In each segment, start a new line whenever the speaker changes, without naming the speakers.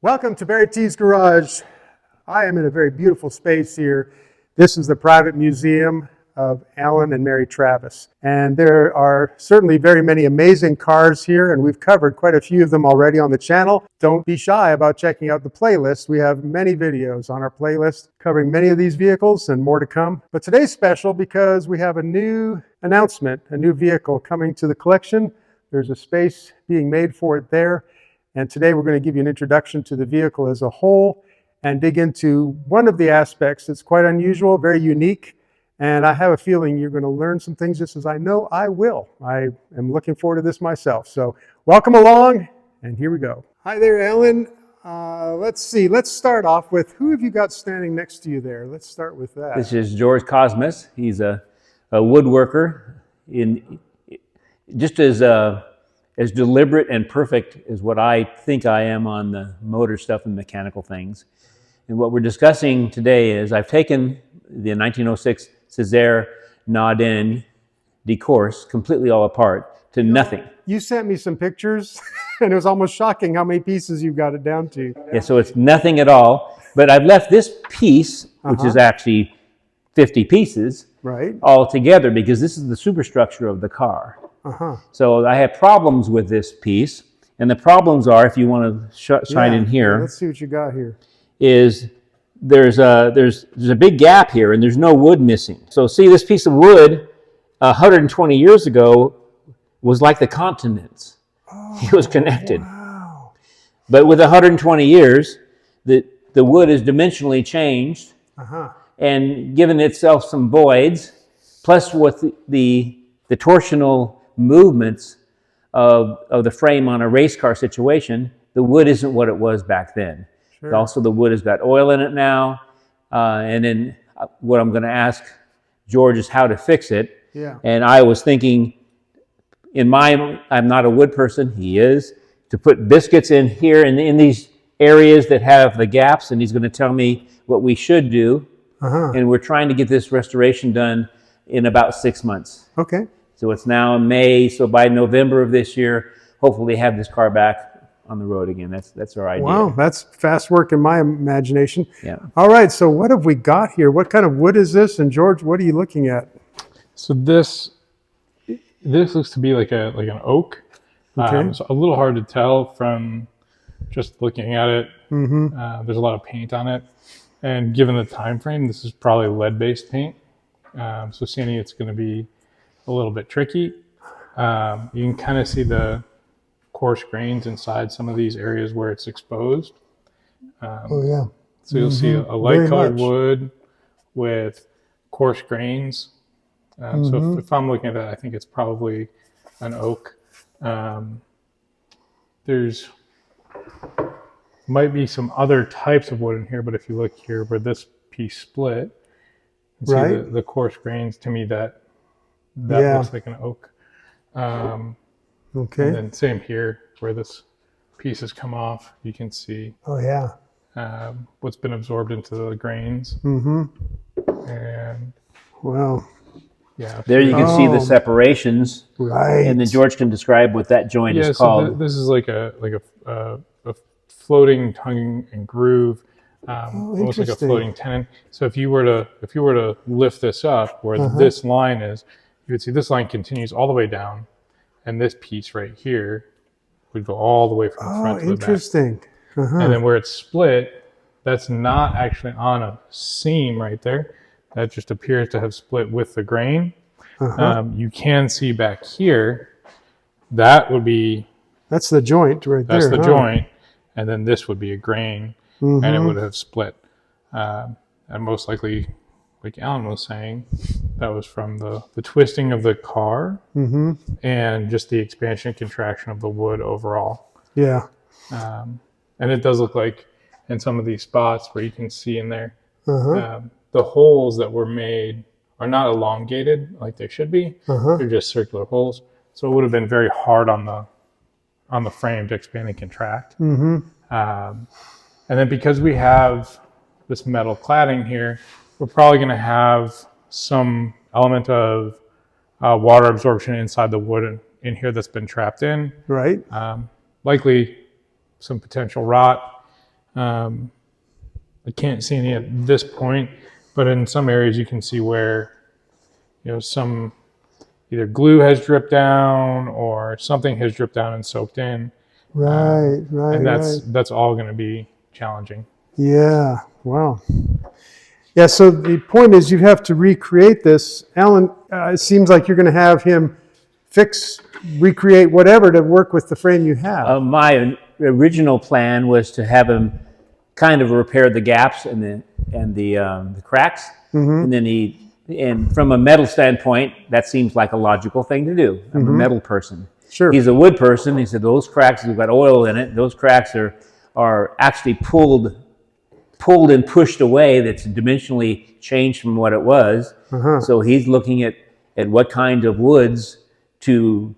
Welcome to BarryTsGarage. I am in a very beautiful space here. This is the private museum of Alan and Mary Travis. And there are certainly very many amazing cars here, and we've covered quite a few of them already on the channel. Don't be shy about checking out the playlist. We have many videos on our playlist covering many of these vehicles and more to come. But today's special because we have a new announcement, a new vehicle coming to the collection. There's a space being made for it there. And today we're going to give you an introduction to the vehicle as a whole and dig into one of the aspects that's quite unusual, very unique. And I have a feeling you're going to learn some things just as I know I will. I am looking forward to this myself. So welcome along, and here we go. Hi there, Alan. Let's see. Let's start off with, who have you got standing next to you there? Let's start with that.
This is George Cosmas. He's a woodworker, just as deliberate and perfect as what I think I am on the motor stuff and mechanical things. And what we're discussing today is I've taken the 1906 Sizaire-Naudin de-course completely all apart to nothing.
You sent me some pictures, and it was almost shocking how many pieces you've got it down to.
Yeah, so it's nothing at all. But I've left this piece, which is actually 50 pieces, all together because this is the superstructure of the car. So I have problems with this piece, and the problems are, if you want to shine in here,
let's see what you got here.
Is there's a big gap here, and there's no wood missing. So see, this piece of wood 120 years ago was like the continents. It was connected.
Wow.
But with 120 years, the wood is dimensionally changed and given itself some voids, plus with the torsional movements of the frame on a race car situation, the wood isn't what it was back then. Sure. Also, the wood has got oil in it now. And then what I'm going to ask George is how to fix it.
Yeah.
And I was thinking, I'm not a wood person, he is, to put biscuits in here and in these areas that have the gaps, and he's going to tell me what we should do. And we're trying to get this restoration done in about 6 months.
Okay.
So it's now May, so by November of this year, hopefully have this car back on the road again. That's our idea.
Wow, that's fast work in my imagination.
Yeah.
All right, so what have we got here? What kind of wood is this? And George, what are you looking at?
So this looks to be like an oak.
Okay.
It's a little hard to tell from just looking at it. There's a lot of paint on it, and given the time frame, this is probably lead-based paint. So seeing it's going to be a little bit tricky. You can kind of see the coarse grains inside some of these areas where it's exposed. So you'll see a light colored wood with coarse grains. So if I'm looking at that, I think it's probably an oak. There's might be some other types of wood in here, but if you look here where this piece split, you see the coarse grains, to me that looks like an oak.
Okay.
And then same here where this piece has come off, you can see what's been absorbed into the grains. And
wow.
Yeah.
There you can see the separations.
Right.
And then George can describe what that joint is called.
So this is like a floating tongue and groove, almost like a floating tenon. So if you were to lift this up where this line is, you would see this line continues all the way down, and this piece right here would go all the way from the front to the back.
Interesting.
And then where it's split, that's not actually on a seam right there. That just appears to have split with the grain. You can see back here, that would be...
That's the joint right there.
That's the joint. And then this would be a grain, and it would have split. And most likely, like Alan was saying, that was from the twisting of the car and just the expansion and contraction of the wood overall.
Yeah.
And it does look like in some of these spots where you can see in there, the holes that were made are not elongated like they should be. They're just circular holes. So it would have been very hard on the frame to expand and contract. And then because we have this metal cladding here, we're probably going to have some element of water absorption inside the wood in here that's been trapped in.
Right.
Likely some potential rot. I can't see any at this point, but in some areas you can see where, some either glue has dripped down or something has dripped down and soaked in.
Right, right,
And
right.
that's all going to be challenging.
Yeah, wow. Yeah, so the point is you have to recreate this. Alan, it seems like you're going to have him recreate whatever to work with the frame you have.
My original plan was to have him kind of repair the gaps and the cracks, and then and from a metal standpoint, that seems like a logical thing to do. I'm a metal person.
Sure.
He's a wood person. He said those cracks have got oil in it. Those cracks are actually pulled and pushed away. That's dimensionally changed from what it was. So he's looking at what kind of woods to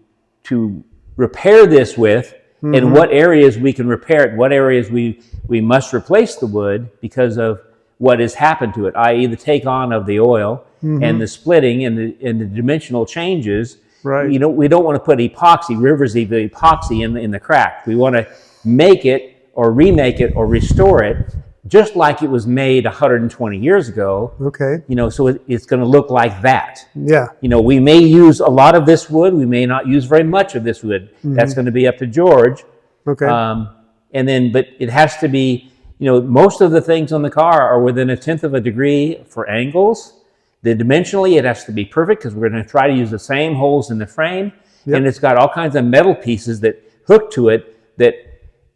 repair this with, and what areas we can repair it, what areas we must replace the wood because of what has happened to it, i.e. the take on of the oil and the splitting and the dimensional changes.
Right.
We don't want to put rivers of epoxy in the crack. We want to make it or remake it or restore it just like it was made 120 years ago.
Okay.
So it's going to look like that.
Yeah.
We may use a lot of this wood. We may not use very much of this wood. That's going to be up to George.
Okay.
But it has to be, most of the things on the car are within 1/10 of a degree for angles. Dimensionally, it has to be perfect because we're going to try to use the same holes in the frame.
Yep.
And it's got all kinds of metal pieces that hook to it that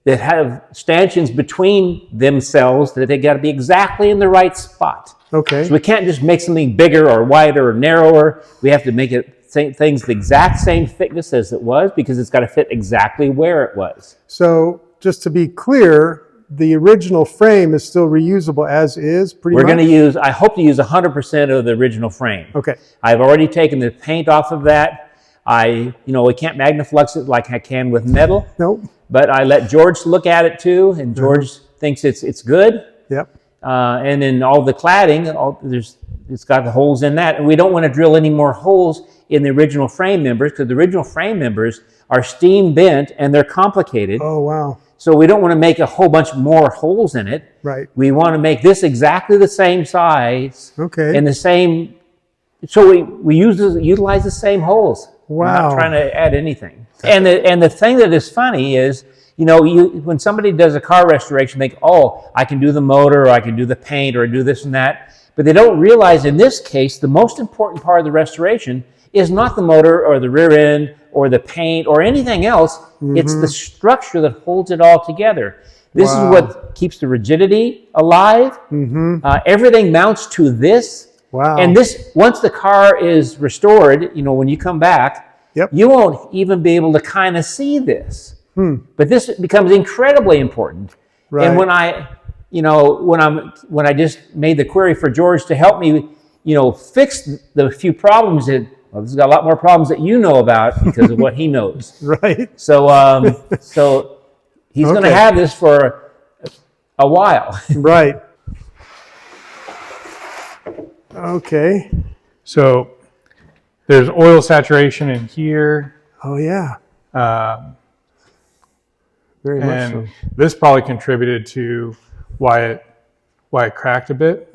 have stanchions between themselves that they got to be exactly in the right spot.
Okay.
So we can't just make something bigger or wider or narrower. We have to make things the exact same thickness as it was because it's got to fit exactly where it was.
So just to be clear, the original frame is still reusable as is, pretty much?
We're going to I hope to use 100% of the original frame.
Okay.
I've already taken the paint off of that. We can't magnaflux it like I can with metal.
Nope.
But I let George look at it too, and George thinks it's good.
Yep.
And then all the cladding, it's got the holes in that, and we don't want to drill any more holes in the original frame members because the original frame members are steam bent and they're complicated.
Oh, wow.
So we don't want to make a whole bunch more holes in it.
Right.
We want to make this exactly the same size.
Okay.
And the same. So we utilize the same holes.
Wow.
We're not trying to add anything. And the thing that is funny is, when somebody does a car restoration, they think, oh, I can do the motor, or I can do the paint, or do this and that. But they don't realize in this case, the most important part of the restoration is not the motor or the rear end or the paint or anything else. It's the structure that holds it all together. This is what keeps the rigidity alive. Everything mounts to this.
Wow.
And this, once the car is restored, when you come back, you won't even be able to kind of see this. But this becomes incredibly important.
Right.
And when I just made the query for George to help me, fix the few problems that, this has got a lot more problems that you know about because of what he knows.
Right.
So, so he's going to have this for a while.
Right. Okay.
So there's oil saturation in here.
Oh, yeah. Very much
And
so.
this probably contributed to why it cracked a bit.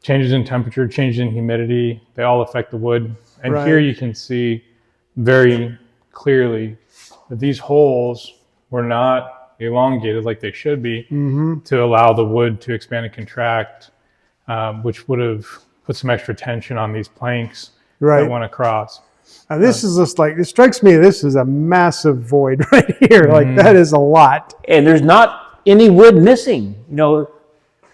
Changes in temperature, changes in humidity, they all affect the wood. And here you can see very clearly that these holes were not elongated like they should be to allow the wood to expand and contract, which would have put some extra tension on these planks that went across.
And this is just like, it strikes me, this is a massive void right here. Like, that is a lot.
And there's not any wood missing.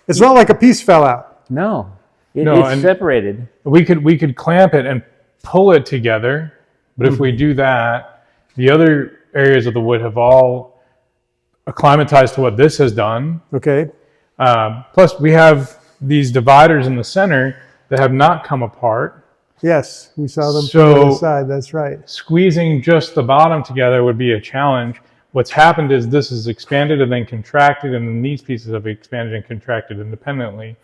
It's not like a piece fell out.
No, it's separated.
We could clamp it and pull it together, but if we do that, the other areas of the wood have all acclimatized to what this has done.
Okay.
Plus, we have these dividers in the center that have not come apart.
Yes, we saw them from the other side. That's right.
Squeezing just the bottom together would be a challenge. What's happened is this is expanded and then contracted, and then these pieces have expanded and contracted independently,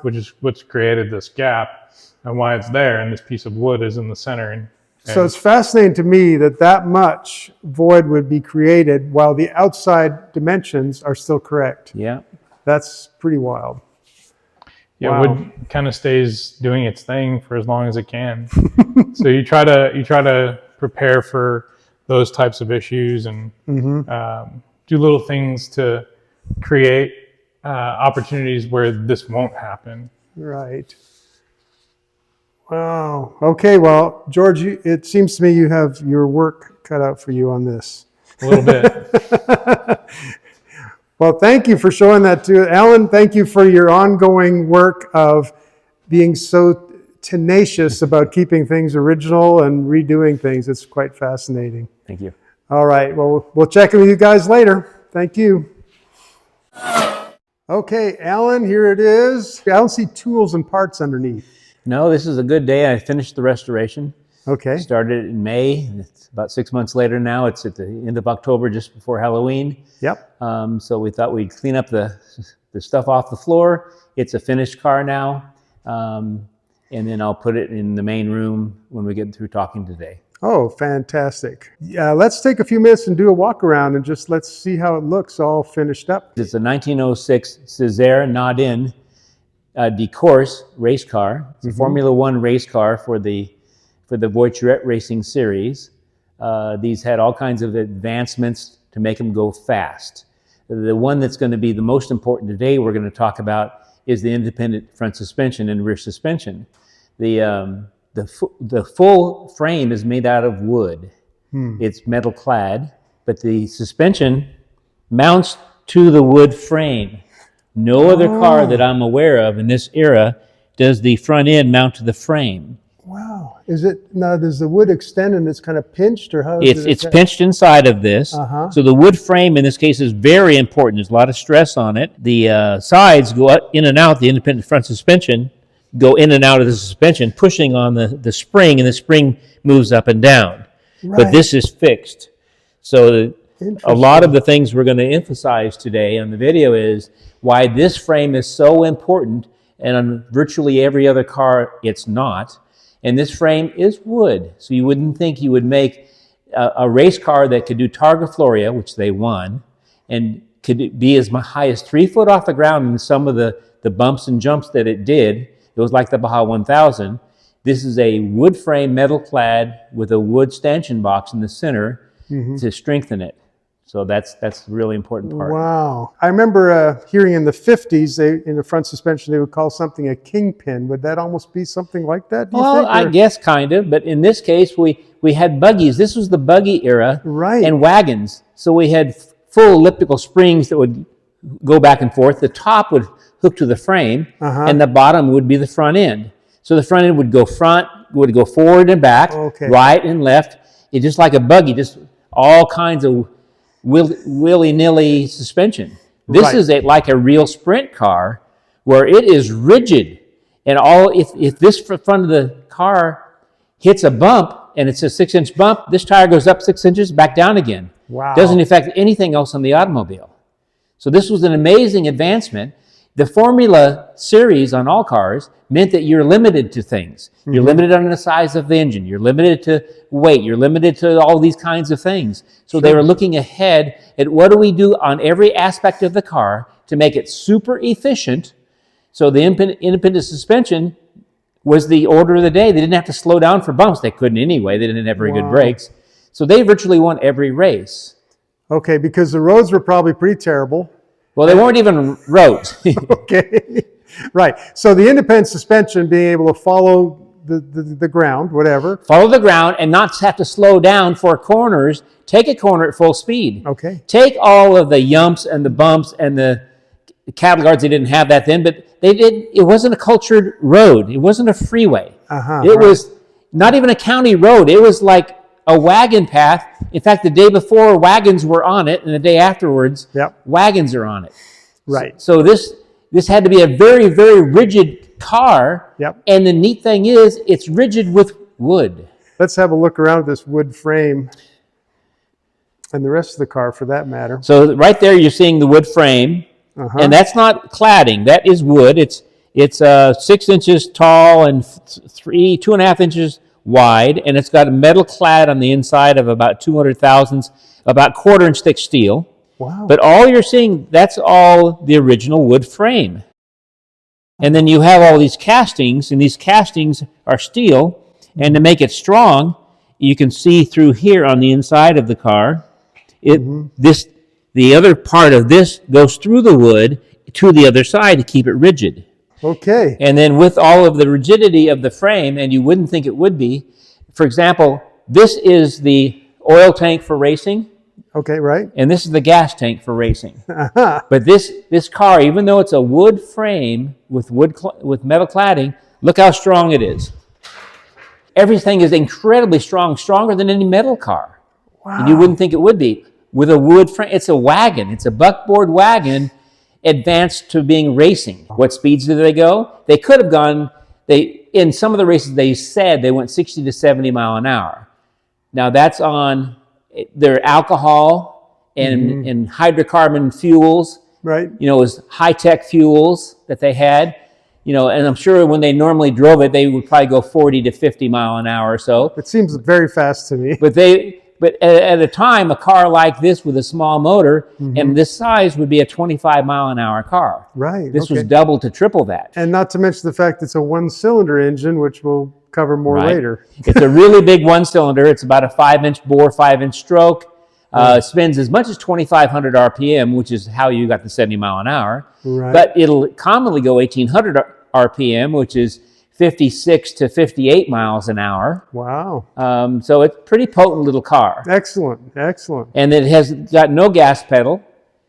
which is what's created this gap and why it's there. And this piece of wood is in the center, and
So it's fascinating to me that much void would be created while the outside dimensions are still correct.
Yeah.
That's pretty wild.
Yeah,
Wow.
wood kind of stays doing its thing for as long as it can. So you try to prepare for those types of issues and do little things to create opportunities where this won't happen.
Right. Wow. Okay, well, George, it seems to me you have your work cut out for you on this.
A little bit.
Well, thank you for showing that to Alan. Thank you for your ongoing work of being so tenacious about keeping things original and redoing things. It's quite fascinating.
Thank you.
All right, well, we'll check in with you guys later. Thank you. Okay, Alan, here it is. I don't see tools and parts underneath.
No, this is a good day. I finished the restoration.
Okay.
Started it in May. It's about 6 months later now. It's at the end of October, just before Halloween.
Yep.
So we thought we'd clean up the stuff off the floor. It's a finished car now. And then I'll put it in the main room when we get through talking today.
Oh, fantastic. Let's take a few minutes and do a walk around and just let's see how it looks all finished up.
It's a 1906 Sizaire-Naudin de course race car. It's a Formula One race car for the voiturette racing series. These had all kinds of advancements to make them go fast. The one that's going to be the most important today we're going to talk about is the independent front suspension and rear suspension. The full frame is made out of wood. It's metal clad, but the suspension mounts to the wood frame. No other car that I'm aware of in this era does the front end mount to the frame.
Wow. Does the wood extend and it's kind of pinched, or how is
It's pinched inside of this. So the wood frame in this case is very important. There's a lot of stress on it. The sides go in and out. The independent front suspension go in and out of the suspension, pushing on the spring, and the spring moves up and down.
Right.
But this is fixed. So a lot of the things we're going to emphasize today on the video is why this frame is so important, and on virtually every other car it's not. And this frame is wood, so you wouldn't think you would make a race car that could do Targa Floria, which they won, and could be as high as 3 foot off the ground in some of the bumps and jumps that it did. It was like the Baja 1000. This is a wood frame, metal clad, with a wood stanchion box in the center to strengthen it. So that's the really important part.
Wow. I remember hearing in the 50s, in the front suspension, they would call something a kingpin. Would that almost be something like that, do you think?
I guess kind of, but in this case, we had buggies. This was the buggy era.
Right.
And wagons. So we had full elliptical springs that would go back and forth. The top would hook to the frame, and the bottom would be the front end. So the front end would go forward and back, right and left. It's just like a buggy, just all kinds of willy-nilly suspension. This is like a real sprint car where it is rigid. And if this front of the car hits a bump, and it's a 6-inch bump, this tire goes up 6 inches, back down again.
Wow.
Doesn't affect anything else on the automobile. So this was an amazing advancement. The Formula series on all cars meant that you're limited to things. You're limited on the size of the engine. You're limited to weight. You're limited to all these kinds of things. So they were looking ahead at what do we do on every aspect of the car to make it super efficient. So the independent suspension was the order of the day. They didn't have to slow down for bumps. They couldn't anyway. They didn't have very good brakes. So they virtually won every race.
Okay, because the roads were probably pretty terrible.
Well, they weren't even roads.
Okay, right. So the independent suspension, being able to follow the ground, whatever.
Follow the ground and not have to slow down for corners. Take a corner at full speed.
Okay.
Take all of the yumps and the bumps and the cattle guards. They didn't have that then, but they did. It wasn't a cultured road. It wasn't a freeway. It was not even a county road. It was like a wagon path. In fact, the day before, wagons were on it, and the day afterwards, wagons are on it.
Right.
So this had to be a very, very rigid car. And the neat thing is, it's rigid with wood.
Let's have a look around at this wood frame and the rest of the car, for that matter.
So right there, you're seeing the wood frame, and that's not cladding. That is wood. It's 6 inches tall and 2.5 inches wide, and it's got a metal clad on the inside of about 200 thousandths, about quarter-inch thick steel.
Wow.
But all you're seeing, that's all the original wood frame. And then you have all these castings, and these castings are steel, and to make it strong, you can see through here on the inside of the car, the other part of this goes through the wood to the other side to keep it rigid.
Okay.
And then with all of the rigidity of the frame, and you wouldn't think it would be, for example, this is the oil tank for racing.
Okay, right.
And this is the gas tank for racing. But this car, even though it's a wood frame with metal cladding, look how strong it is. Everything is incredibly strong, stronger than any metal car.
Wow.
And you wouldn't think it would be. With a wood frame, it's a wagon. It's a buckboard wagon advanced to being racing. What speeds do they go? They could have gone, in some of the races they said they went 60 to 70 mile an hour. Now that's on their alcohol and hydrocarbon fuels.
Right.
You know, it was high-tech fuels that they had. You know, and I'm sure when they normally drove it, they would probably go 40 to 50 mile an hour or so.
It seems very fast to me.
But at a time, a car like this with a small motor and this size would be a 25 mile an hour car.
Right.
This was double to triple that.
And not to mention the fact it's a one-cylinder engine, which we'll cover more later.
It's a really big one-cylinder. It's about a 5-inch bore, 5-inch stroke. Spins as much as 2,500 RPM, which is how you got the 70 mile an hour.
Right.
But it'll commonly go 1,800 RPM, which is 56 to 58 miles an hour.
Wow.
So it's a pretty potent little car.
Excellent. Excellent.
And it has got no gas pedal.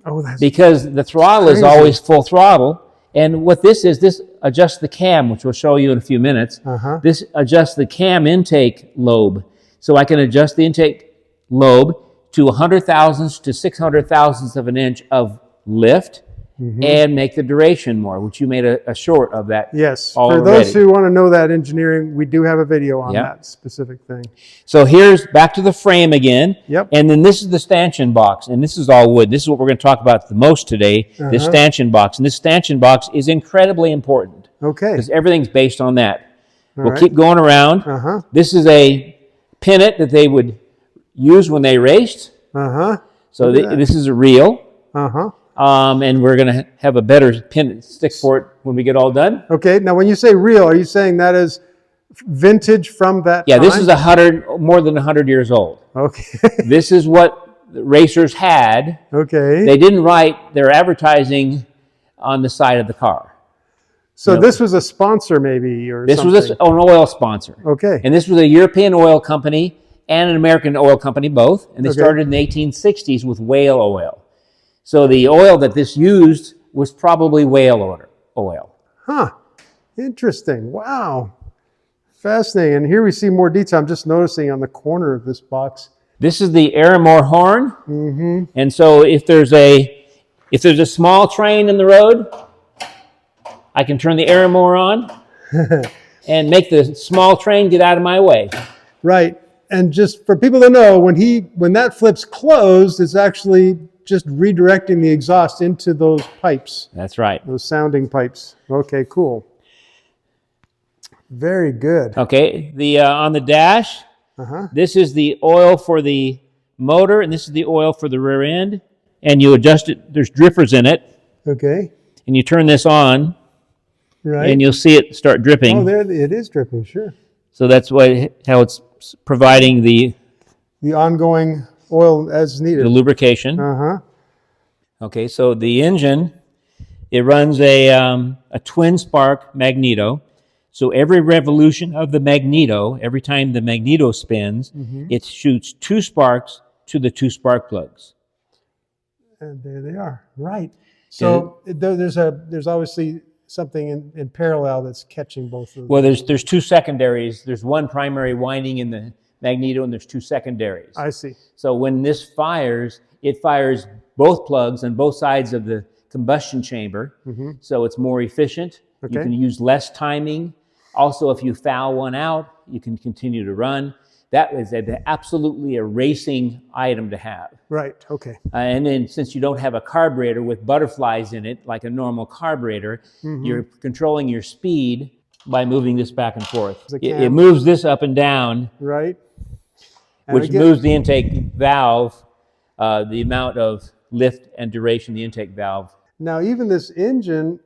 Oh, that's
because the throttle is always full throttle. And what this is, this adjusts the cam, which we'll show you in a few minutes. This adjusts the cam intake lobe. So I can adjust the intake lobe to 100 thousandths to 600 thousandths of an inch of lift and make the duration more, which you made a short of that.
Yes.
already.
For those who want to know that engineering, we do have a video on that specific thing.
So here's back to the frame again.
Yep.
And then this is the stanchion box, and this is all wood. This is what we're going to talk about the most today, this stanchion box. And this stanchion box is incredibly important.
Okay.
Because everything's based on that. We'll
right.
keep going around. This is a pennant that they would use when they raced. So this is a reel. And we're going to have a better pennant stick for it when we get all done.
Okay. Now, when you say reel, are you saying that is vintage from that time?
This is more than 100 years old.
Okay.
This is what the racers had.
Okay.
They didn't write their advertising on the side of the car.
So this was a sponsor maybe or
this
something?
was an oil sponsor.
Okay.
And this was a European oil company and an American oil company, both. And they started in the 1860s with whale oil. So the oil that this used was probably whale oil.
Huh. Interesting. Wow. Fascinating. And here we see more detail. I'm just noticing on the corner of this box.
This is the Aramore horn. And so if there's a small train in the road, I can turn the Aramore on and make the small train get out of my way.
Right. And just for people to know, when that flips closed, it's actually just redirecting the exhaust into those pipes.
That's right.
Those sounding pipes. Okay, cool. Very good.
Okay, on the dash, this is the oil for the motor, and this is the oil for the rear end. And you adjust it. There's drippers in it.
Okay.
And you turn this on,
right?
And you'll see it start dripping.
Oh, there it is dripping. Sure.
So that's how it's providing the
ongoing oil as needed.
The lubrication. Okay, so the engine, it runs a twin spark Magneto. So every revolution of the Magneto, every time the Magneto spins, it shoots 2 sparks to the 2 spark plugs.
And there they are. Right. So there's obviously something in parallel that's catching both of them.
Well, there's 2 secondaries. There's one primary winding in the Magneto, and there's 2 secondaries.
I see.
So when this fires, it fires both plugs on both sides of the combustion chamber. So it's more efficient. You can use less timing. Also, if you foul one out, you can continue to run. That is absolutely a racing item to have.
Right, okay.
And then since you don't have a carburetor with butterflies in it, like a normal carburetor, you're controlling your speed by moving this back and forth.
The
It
cam.
moves this up and down,
Right. And
which
again-
moves the intake valve, the amount of lift and duration of the intake valve.
Now, even this engine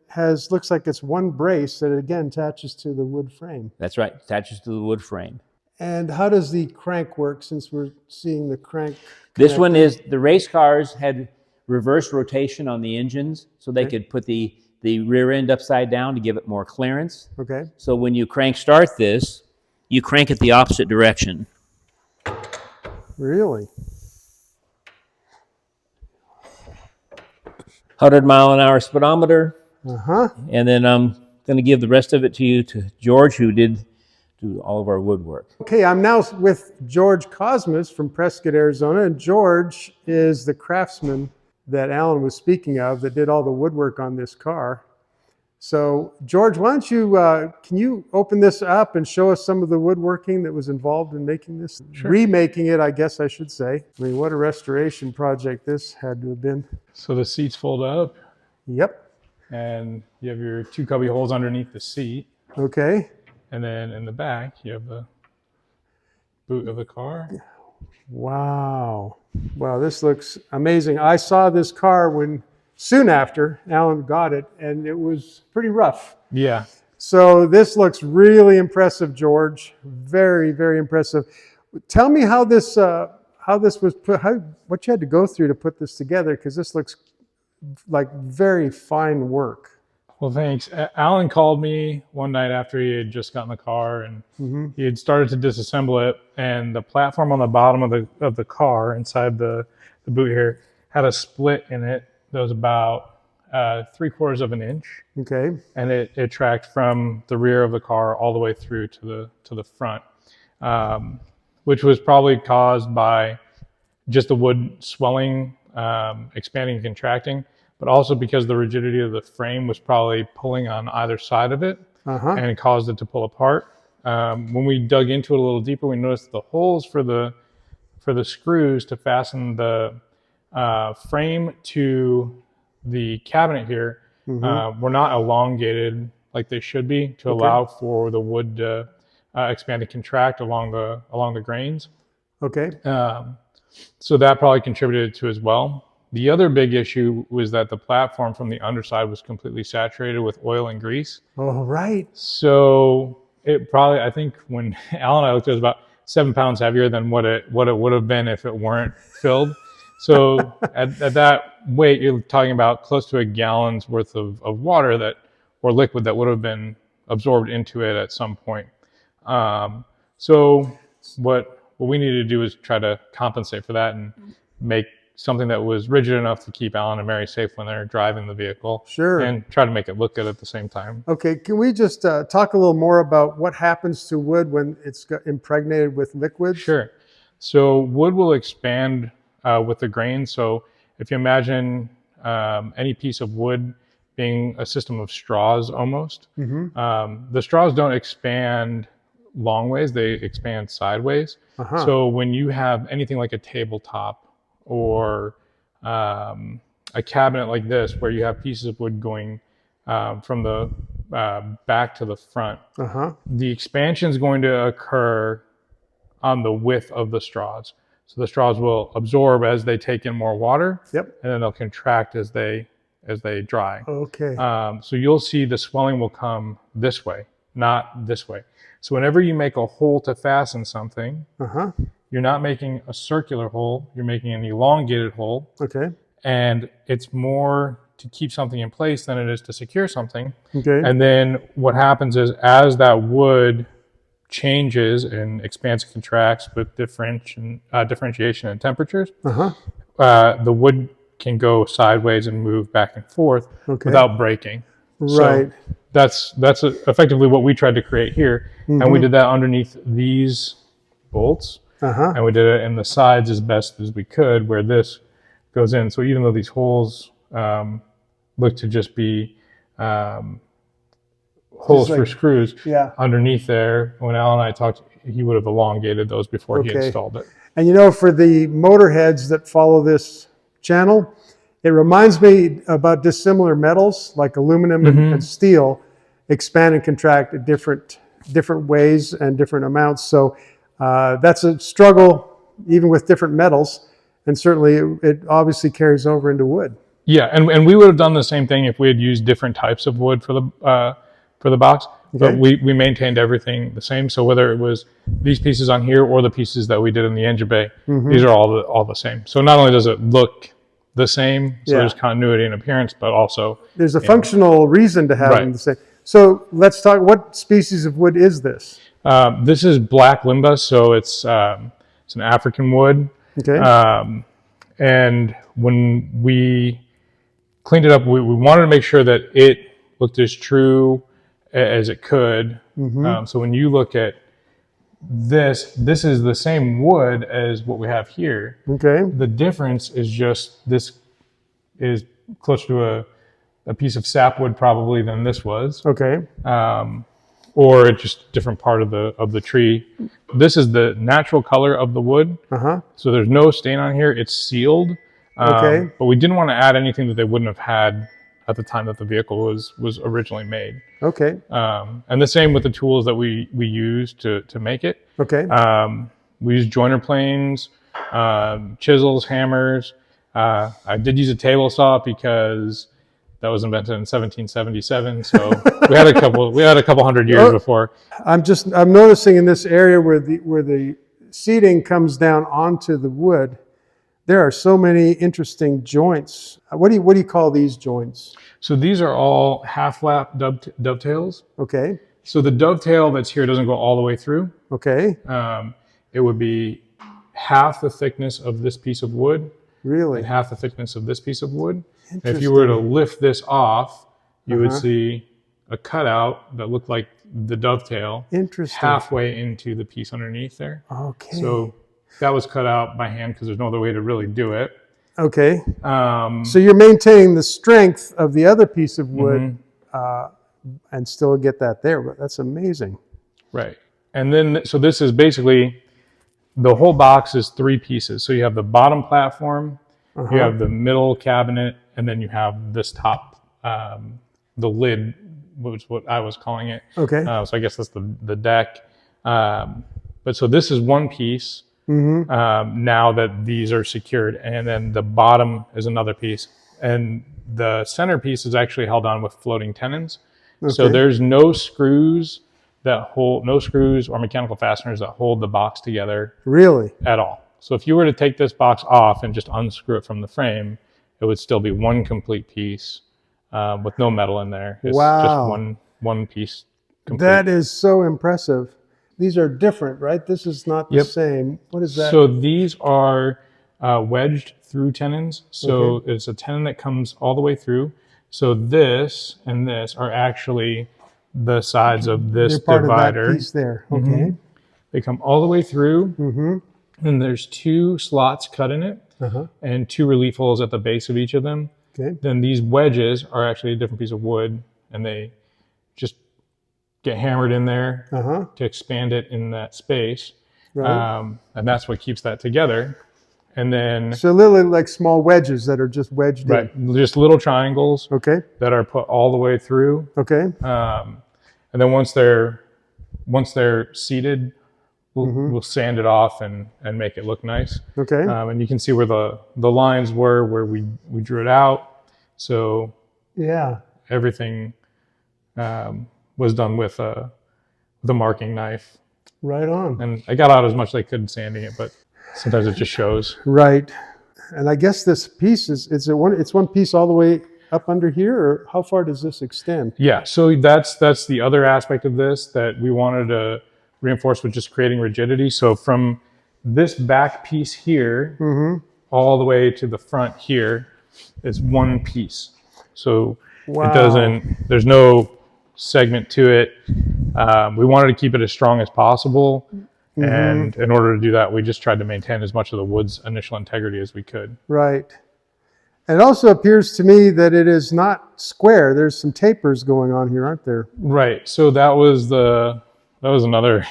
looks like it's one brace that again attaches to the wood frame.
That's right, attaches to the wood frame.
And how does the crank work, since we're seeing the crank?
This one is, the race cars had reverse rotation on the engines, so they could put the rear end upside down to give it more clearance.
Okay.
So when you crank start this, you crank it the opposite direction.
Really?
100-mile-an-hour speedometer.
Uh-huh.
And then I'm going to give the rest of it to George, who did do all of our woodwork.
Okay, I'm now with George Cosmas from Prescott, Arizona, and George is the craftsman that Alan was speaking of that did all the woodwork on this car. So, George, why don't you, can you open this up and show us some of the woodworking that was involved in making this?
Sure.
Remaking it, I guess I should say. I mean, what a restoration project this had to have been.
So the seats fold up,
Yep.
and you have your 2 cubby holes underneath the seat.
Okay.
And then in the back, you have the boot of the car.
Wow. Wow, this looks amazing. I saw this car soon after Alan got it, and it was pretty rough.
Yeah.
So this looks really impressive, George. Very, very impressive. Tell me how this was put, what you had to go through to put this together, because this looks like very fine work.
Well, thanks. Alan called me one night after he had just gotten the car, and he had started to disassemble it, and the platform on the bottom of the car inside the boot here had a split in it that was about 3/4 of an inch.
Okay.
And it tracked from the rear of the car all the way through to the front, which was probably caused by just the wood swelling, expanding and contracting, but also because the rigidity of the frame was probably pulling on either side of it, and it caused it to pull apart. When we dug into it a little deeper, we noticed the holes for the screws to fasten the frame to the cabinet here were not elongated like they should be to allow for the wood to expand and contract along the grains.
Okay.
So that probably contributed to as well. The other big issue was that the platform from the underside was completely saturated with oil and grease.
Oh, right.
So it probably, I think when Alan and I looked at it, was about 7 pounds heavier than what it would have been if it weren't filled. So at that weight, you're talking about close to a gallon's worth of water or liquid that would have been absorbed into it at some point. So what we needed to do is try to compensate for that and make something that was rigid enough to keep Alan and Mary safe when they're driving the vehicle.
Sure.
And try to make it look good at the same time.
Okay, can we just talk a little more about what happens to wood when it's got impregnated with liquids?
Sure. So wood will expand with the grain. So if you imagine any piece of wood being a system of straws almost, the straws don't expand long ways, they expand sideways. So when you have anything like a tabletop or a cabinet like this, where you have pieces of wood going from the back to the front, the expansion is going to occur on the width of the straws. So the straws will absorb as they take in more water, and then they'll contract as they dry.
Okay.
So you'll see the swelling will come this way, not this way. So whenever you make a hole to fasten something, you're not making a circular hole, you're making an elongated hole.
Okay.
And it's more to keep something in place than it is to secure something.
Okay.
And then what happens is, as that wood changes and expands and contracts with differentiation in temperatures, the wood can go sideways and move back and forth without breaking.
Right.
So that's effectively what we tried to create here. And we did that underneath these bolts. And we did it in the sides as best as we could, where this goes in. So even though these holes look to just be holes for screws, underneath there, when Alan and I talked, he would have elongated those before he installed it.
And you know, for the motor heads that follow this channel, it reminds me about dissimilar metals like aluminum and steel. expand and contract at different ways and different amounts. So that's a struggle even with different metals, and certainly it obviously carries over into wood.
Yeah, and we would have done the same thing if we had used different types of wood for the box.
Okay.
But we maintained everything the same. So whether it was these pieces on here or the pieces that we did in the engine bay, these are all the same. So not only does it look the same, so there's continuity in appearance, but also
there's a functional reason to have them the same. So let's talk. What species of wood is this?
This is black limbus, so it's an African wood.
Okay.
And when we cleaned it up, we wanted to make sure that it looked as true as it could. So when you look at this is the same wood as what we have here.
Okay.
The difference is just this is closer to a piece of sapwood probably than this was.
Okay.
Or just a different part of the tree. This is the natural color of the wood. So there's no stain on here. It's sealed.
Okay.
But we didn't want to add anything that they wouldn't have had at the time that the vehicle was originally made.
Okay.
And the same with the tools that we used to make it.
Okay.
We used joiner planes, chisels, hammers. I did use a table saw because that was invented in 1777. So we had a couple hundred years before.
I'm noticing in this area where the seating comes down onto the wood, there are so many interesting joints. What do you call these joints?
So these are all half lap dovetails.
Okay.
So the dovetail that's here doesn't go all the way through.
Okay.
It would be half the thickness of this piece of wood.
Really?
And half the thickness of this piece of wood. If you were to lift this off, you would see a cutout that looked like the dovetail.
Interesting.
Halfway into the piece underneath there.
Okay.
So that was cut out by hand because there's no other way to really do it.
Okay. So you're maintaining the strength of the other piece of wood and still get that there. But that's amazing.
Right. And then, so this is basically, the whole box is 3 pieces. So you have the bottom platform, you have the middle cabinet, and then you have this top, the lid, which is what I was calling it.
Okay.
So I guess that's the deck. But so this is one piece. Now that these are secured, and then the bottom is another piece, and the center piece is actually held on with floating tenons. So there's no screws or mechanical fasteners that hold the box together. Really? At all. So if you were to take this box off and just unscrew it from the frame, it would still be one complete piece with no metal in there. It's just one piece complete. That is so impressive. These are different, right? This is not the same. What is that? So these are wedged through tenons. So it's a tenon that comes all the way through. So this and this are actually the sides of this divider. Part of that piece there. Okay. They come all the way through. And there's 2 slots cut in it and 2 relief holes at the base of each of them. Okay. Then these wedges are actually a different piece of wood, and they just get hammered in there to expand it in that space. Right. And that's what keeps that together. And then... So literally like small wedges that are just wedged in. Just little triangles that are put all the way through. Okay. And then once they're seated, we'll sand it off and make it look nice. Okay. And you can see where the lines were where we drew it out. So everything was done with the marking knife. Right on. And I got out as much as I could sanding it, but sometimes it just shows. Right. And I guess this piece it's one piece all the way up under here, or how far does this extend? Yeah, so that's the other aspect of this that we wanted to reinforce with just creating rigidity. So from this back piece here all the way to the front here is one piece. So there's no segment to it. We wanted to keep it as strong as possible. And in order to do that, we just tried to maintain as much of the wood's initial integrity as we could. Right. And it also appears to me that it is not square. There's some tapers going on here, aren't there? Right. So that was another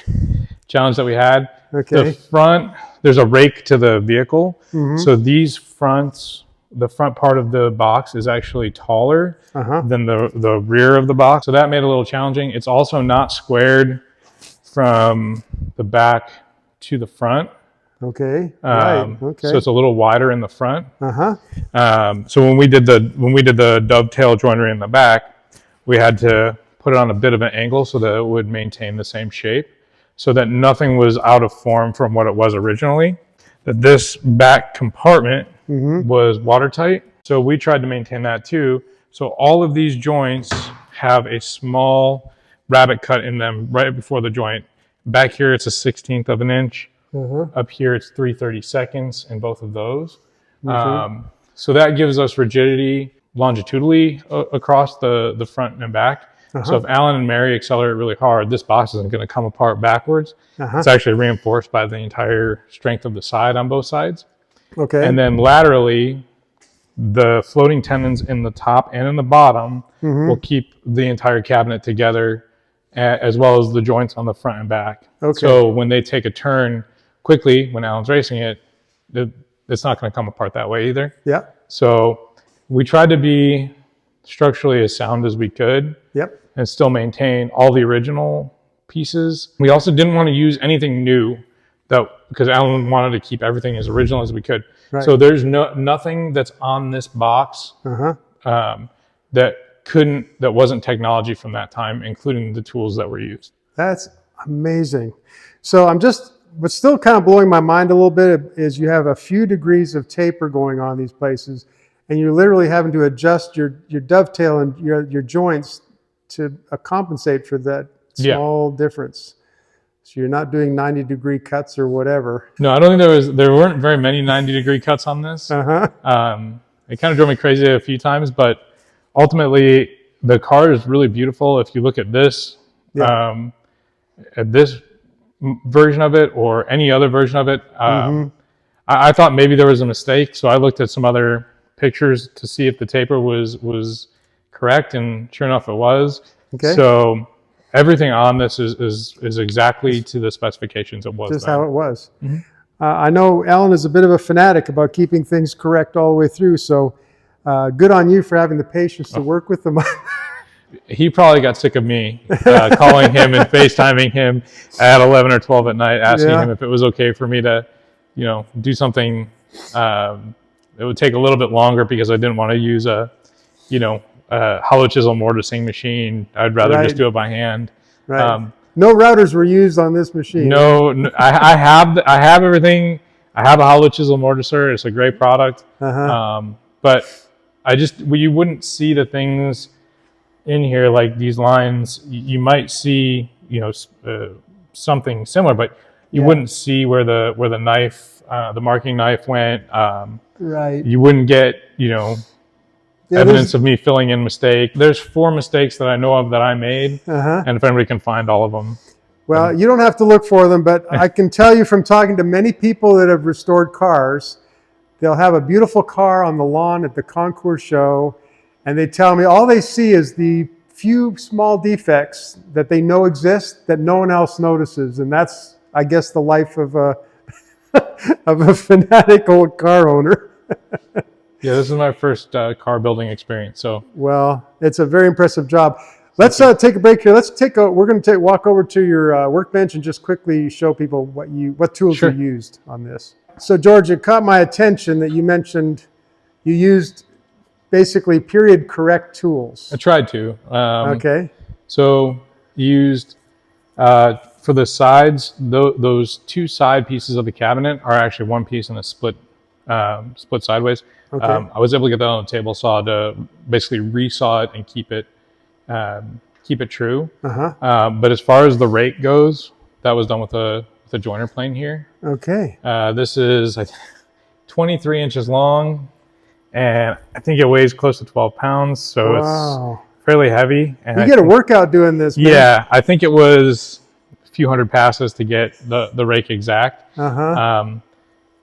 challenge that we had. Okay. The front, there's a rake to the vehicle. So these fronts, the front part of the box is actually taller
Uh-huh.
than the rear of the box. So that made it a little challenging. It's also not squared from the back to the front.
Okay. Right. Okay.
So it's a little wider in the front.
Uh-huh.
So when we did the dovetail joinery in the back, we had to put it on a bit of an angle so that it would maintain the same shape, so that nothing was out of form from what it was originally. That this back compartment was watertight, so we tried to maintain that too. So all of these joints have a small rabbet cut in them right before the joint. Back here it's a 1/16 of an inch. Up here it's 3/32 in both of those. So that gives us rigidity longitudinally across the front and back. So if Alan and Mary accelerate really hard, this box isn't going to come apart backwards. It's actually reinforced by the entire strength of the side on both sides.
Okay.
And then laterally, the floating tenons in the top and in the bottom will keep the entire cabinet together, as well as the joints on the front and back.
Okay.
So when they take a turn quickly, when Alan's racing it, it's not going to come apart that way either.
Yeah.
So we tried to be structurally as sound as we could.
Yep.
And still maintain all the original pieces. We also didn't want to use anything new, because Alan wanted to keep everything as original as we could.
Right.
So there's nothing that's on this box that wasn't technology from that time, including the tools that were used.
That's amazing. So what's still kind of blowing my mind a little bit is you have a few degrees of taper going on in these places, and you're literally having to adjust your dovetail and your joints to compensate for that small difference. So you're not doing 90-degree cuts or whatever.
No, I don't think there weren't very many 90-degree cuts on this. It kind of drove me crazy a few times, but ultimately the car is really beautiful. If you look at this, at this version of it or any other version of it, I thought maybe there was a mistake. So I looked at some other pictures to see if the taper was correct, and sure enough it was. Okay. So everything on this is exactly to the specifications it was.
Just how it was. I know Alan is a bit of a fanatic about keeping things correct all the way through, so good on you for having the patience to work with them.
He probably got sick of me calling him and FaceTiming him at 11 or 12 at night, asking him if it was okay for me to, do something. It would take a little bit longer because I didn't want to use a hollow chisel mortising machine. I'd rather just do it by hand.
Right. No routers were used on this machine.
No, I have everything. I have a hollow chisel mortiser. It's a great product. But you wouldn't see the things in here, like these lines. You might see, something similar, but you wouldn't see where the knife, the marking knife went.
Right.
You wouldn't get, evidence of me filling in mistake. There's 4 mistakes that I know of that I made, and if anybody can find all of them.
Well, you don't have to look for them, but I can tell you from talking to many people that have restored cars, they'll have a beautiful car on the lawn at the Concours show, and they tell me all they see is the few small defects that they know exist that no one else notices, and that's, I guess, the life of a fanatic old car owner.
Yeah, this is my first car building experience. So,
well, it's a very impressive job. Let's take a break here. We're going to walk over to your workbench and just quickly show people what tools you used on this. So, George, it caught my attention that you mentioned you used basically period correct tools.
I tried to.
Okay.
So, used for the sides. Those 2 side pieces of the cabinet are actually one piece and a split sideways. Okay. I was able to get that on a table saw to basically resaw it and keep it true. But as far as the rake goes, that was done with a joiner plane here.
Okay.
This is 23 inches long, and I think it weighs close to 12 pounds, so it's fairly heavy. And
you get a workout doing this, man.
Yeah, I think it was a few hundred passes to get the rake exact.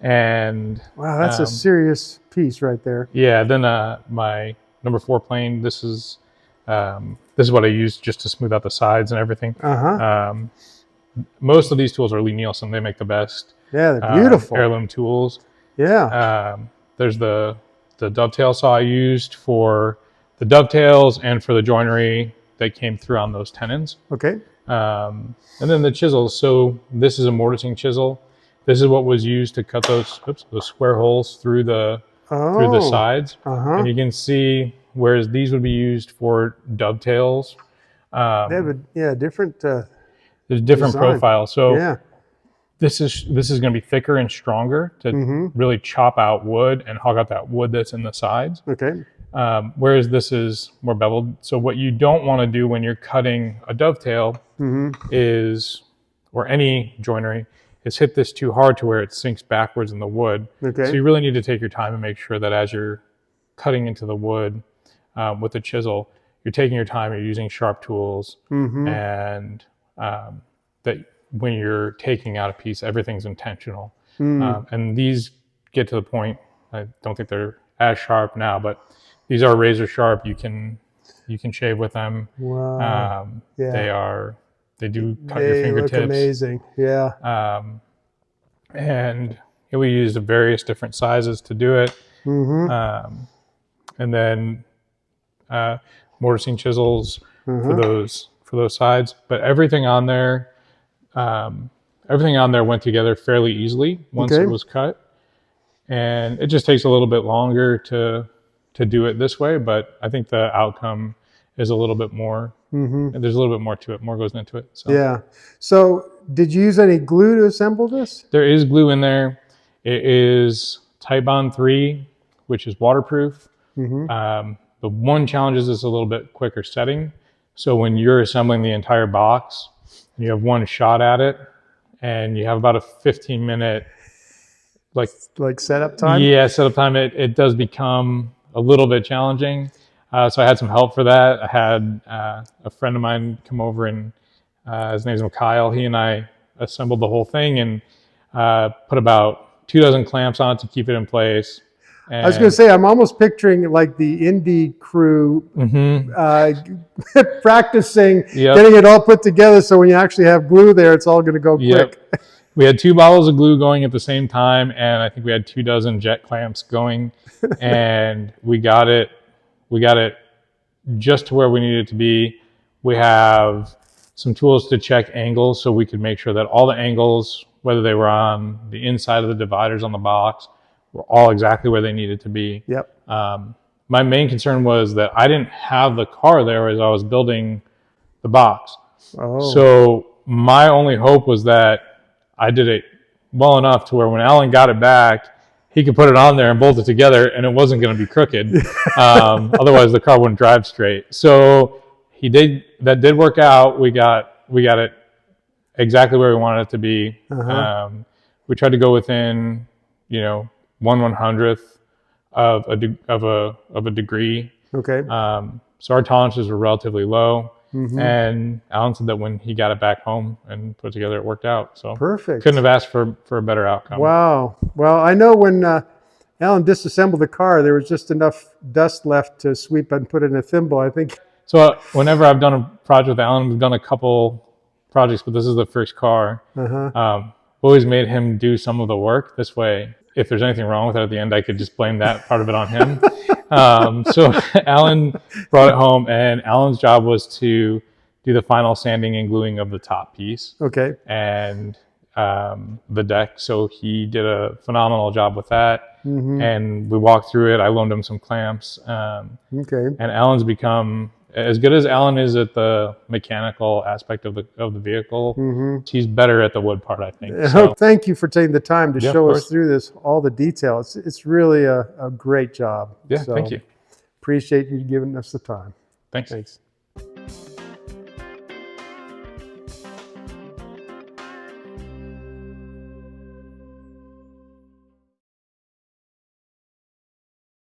And
wow, that's a serious piece right there.
Yeah. Then my number 4 plane. This is what I use just to smooth out the sides and everything. Most of these tools are Lee Nielsen. They make the best.
Yeah, they're beautiful
heirloom tools.
Yeah.
There's the the dovetail saw I used for the dovetails and for the joinery that came through on those tenons.
Okay.
And then the chisels. So this is a mortising chisel. This is what was used to cut those square holes through the sides. And you can see, whereas these would be used for dovetails.
They have a different.
There's different
design.
profile. So
Yeah.
this is going to be thicker and stronger to really chop out wood and hog out that wood that's in the sides.
Okay.
Whereas this is more beveled. So what you don't want to do when you're cutting a dovetail is, or any joinery, is hit this too hard to where it sinks backwards in the wood.
Okay.
So you really need to take your time and make sure that as you're cutting into the wood with the chisel, you're taking your time, you're using sharp tools, and that when you're taking out a piece, everything's intentional. And these get to the point, I don't think they're as sharp now, but these are razor sharp. You can shave with them.
Wow.
They do cut your fingertips.
Look amazing. Yeah.
And we used various different sizes to do it. And then mortising chisels for those sides. But everything on there went together fairly easily once it was cut. And it just takes a little bit longer to do it this way, but I think the outcome is a little bit more. And there's a little bit more to it. More goes into it. So.
Yeah. So did you use any glue to assemble this?
There is glue in there. It is Titebond 3, which is waterproof. The one challenge is it's a little bit quicker setting. So when you're assembling the entire box, you have one shot at it, and you have about a 15-minute
like setup time?
Yeah, setup time. It does become a little bit challenging. So I had some help for that. I had a friend of mine come over, and his name's Kyle. He and I assembled the whole thing and put about 24 clamps on it to keep it in place. And
I was going to say, I'm almost picturing like the indie crew practicing, getting it all put together, so when you actually have glue there, it's all going to go quick.
We had 2 bottles of glue going at the same time, and I think we had 24 jet clamps going, and we got it just to where we needed it to be. We have some tools to check angles, so we could make sure that all the angles, whether they were on the inside of the dividers on the box, were all exactly where they needed to be.
Yep.
My main concern was that I didn't have the car there as I was building the box. So my only hope was that I did it well enough to where when Alan got it back, he could put it on there and bolt it together, and it wasn't going to be crooked. Otherwise, the car wouldn't drive straight. So that did work out. We got it exactly where we wanted it to be. We tried to go within, 1/100th of a degree.
Okay.
So our tolerances were relatively low. And Alan said that when he got it back home and put it together, it worked out. So
perfect.
Couldn't have asked for a better outcome.
Wow. Well, I know when Alan disassembled the car, there was just enough dust left to sweep and put in a thimble, I think.
So whenever I've done a project with Alan, we've done a couple projects, but this is the first car. Always made him do some of the work. This way, if there's anything wrong with it at the end, I could just blame that part of it on him. So Alan brought it home, and Alan's job was to do the final sanding and gluing of the top piece.
Okay.
And the deck. So he did a phenomenal job with that. And we walked through it. I loaned him some clamps.
Okay.
And Alan's become, as good as Alan is at the mechanical aspect of the vehicle, he's better at the wood part, I think. So,
thank you for taking the time to show us
course.
through this, all the details. It's really a great job.
Yeah,
So
thank you.
Appreciate you giving us the time.
Thanks.
Thanks.